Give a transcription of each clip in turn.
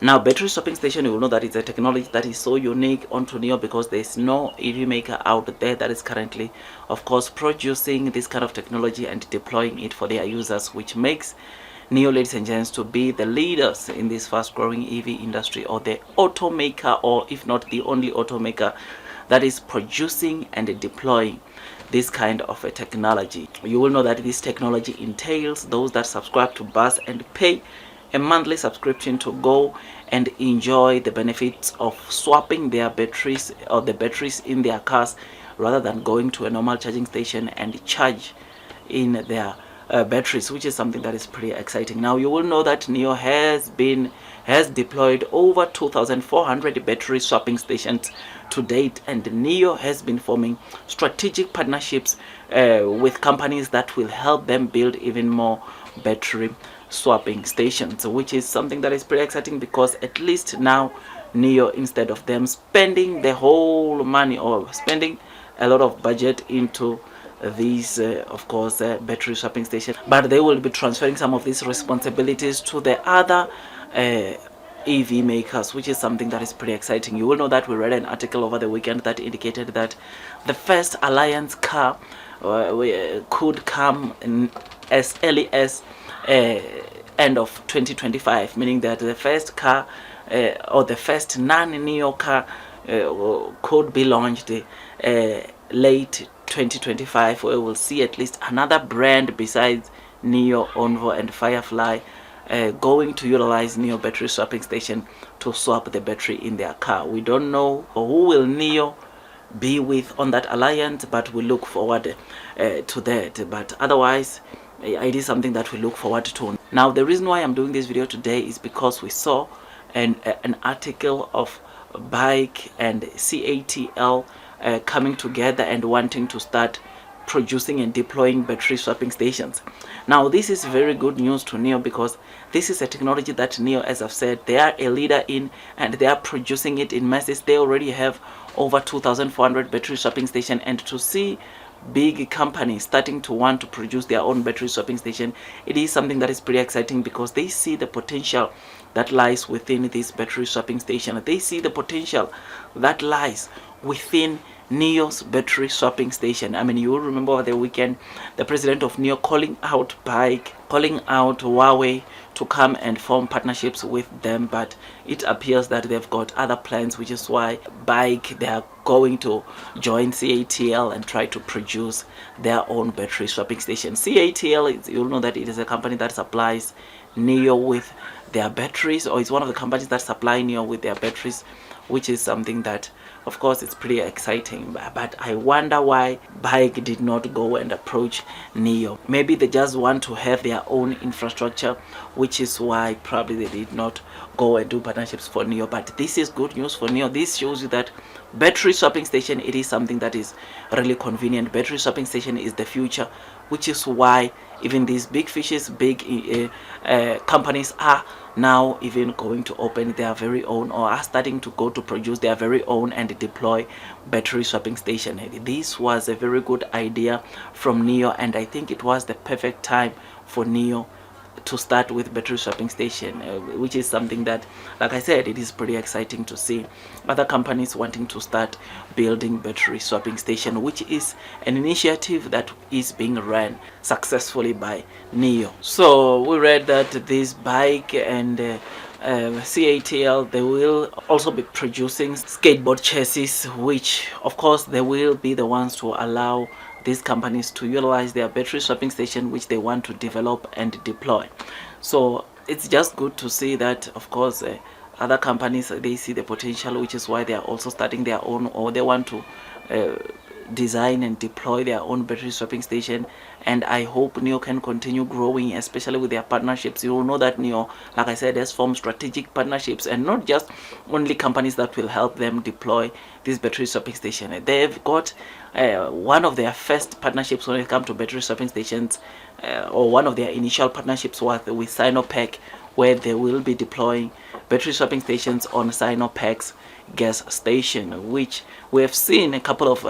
Now, battery swapping station, you will know that it's a technology that is so unique onto NIO because there's no EV maker out there that is currently, of course, producing this kind of technology and deploying it for their users, which makes NIO, ladies and gents, to be the leaders in this fast-growing EV industry, or the automaker, or if not the only automaker that is producing and deploying this kind of a technology. You will know that this technology entails those that subscribe to BUS and pay a monthly subscription to go and enjoy the benefits of swapping their batteries, or the batteries in their cars, rather than going to a normal charging station and charge in their batteries, which is something that is pretty exciting. Now, you will know that NIO has deployed over 2,400 battery swapping stations to date, and NIO has been forming strategic partnerships with companies that will help them build even more battery swapping stations, which is something that is pretty exciting, because at least now NIO, instead of them spending the whole money or spending a lot of budget into these of course battery swapping station, but they will be transferring some of these responsibilities to the other EV makers, which is something that is pretty exciting. You will know that we read an article over the weekend that indicated that the first Alliance car could come in as early as end of 2025, meaning that the first car or the first non-NIO car could be launched late 2025, where we'll see at least another brand besides NIO, Onvo and Firefly going to utilize NIO battery swapping station to swap the battery in their car. We don't know who will NIO be with on that alliance, but we look forward to that. But otherwise, it is something that we look forward to. Now, the reason why I'm doing this video today is because we saw an article of BAIC and CATL coming together and wanting to start producing and deploying battery swapping stations. Now, this is very good news to NIO, because this is a technology that NIO, as I've said, they are a leader in, and they are producing it in masses. They already have over 2,400 battery swapping stations, and to see big companies starting to want to produce their own battery swapping station, it is something that is pretty exciting, because they see the potential that lies within this battery swapping station. They see the potential that lies within NIO's battery swapping station. I mean, you will remember over the weekend the president of NIO calling out BAIC, calling out Huawei to come and form partnerships with them, but it appears that they've got other plans, which is why BAIC, they are going to join CATL and try to produce their own battery swapping station. CATL, you'll know that it is a company that supplies NIO with their batteries, or it's one of the companies that supply NIO with their batteries, which is something that, of course, it's pretty exciting. But I wonder why BAIC did not go and approach NIO. Maybe they just want to have their own infrastructure, which is why probably they did not go and do partnerships for NIO. But this is good news for NIO. This shows you that battery swapping station, it is something that is really convenient. Battery swapping station is the future, which is why even these big fishes, big companies are now even going to open their very own, or are starting to go to produce their very own and deploy battery swapping station. This was a very good idea from NIO, and I think it was the perfect time for NIO to start with battery swapping station, which is something that, like I said, it is pretty exciting to see other companies wanting to start building battery swapping station, which is an initiative that is being run successfully by NIO. So we read that this BAIC and CATL, they will also be producing skateboard chassis, which of course they will be the ones to allow these companies to utilize their battery swapping station, which they want to develop and deploy. So it's just good to see that, of course, other companies, they see the potential, which is why they are also starting their own, or they want to design and deploy their own battery swapping station. And I hope NIO can continue growing, especially with their partnerships. You will know that NIO, like I said, has formed strategic partnerships, and not just only companies that will help them deploy this battery swapping station. They've got one of their first partnerships when it comes to battery swapping stations, or one of their initial partnerships was with Sinopec, where they will be deploying battery swapping stations on Sinopec's gas station, which we have seen a couple of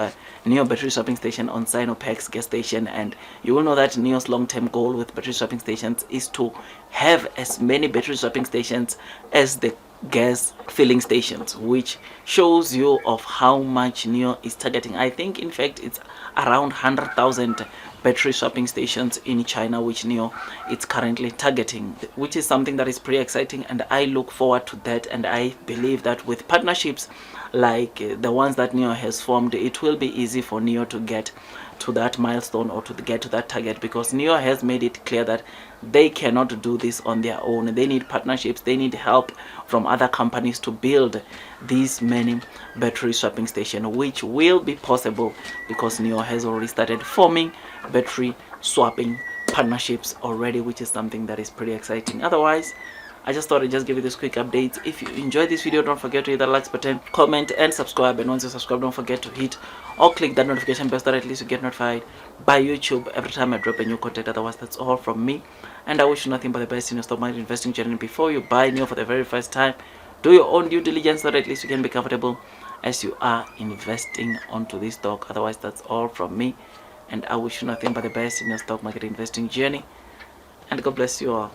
NIO battery swapping station on Sinopec's gas station. And you will know that NIO's long-term goal with battery swapping stations is to have as many battery swapping stations as the gas filling stations, which shows you of how much NIO is targeting. I think in fact it's around 100,000 battery swapping stations in China which NIO is currently targeting, which is something that is pretty exciting, and I look forward to that. And I believe that with partnerships like the ones that NIO has formed, it will be easy for NIO to get to that milestone or to get to that target, because NIO has made it clear that they cannot do this on their own. They need partnerships, they need help from other companies to build these many battery swapping stations, which will be possible because NIO has already started forming battery swapping partnerships already, which is something that is pretty exciting. Otherwise, I just thought I'd just give you this quick update. If you enjoyed this video, don't forget to hit that like button, comment and subscribe. And once you subscribe, don't forget to hit or click that notification bell so that at least you get notified by YouTube every time I drop a new content. Otherwise, that's all from me, and I wish you nothing but the best in your stock market investing journey. Before you buy NIO for the very first time, do your own due diligence so that at least you can be comfortable as you are investing onto this stock. Otherwise, that's all from me, and I wish you nothing but the best in your stock market investing journey, and God bless you all.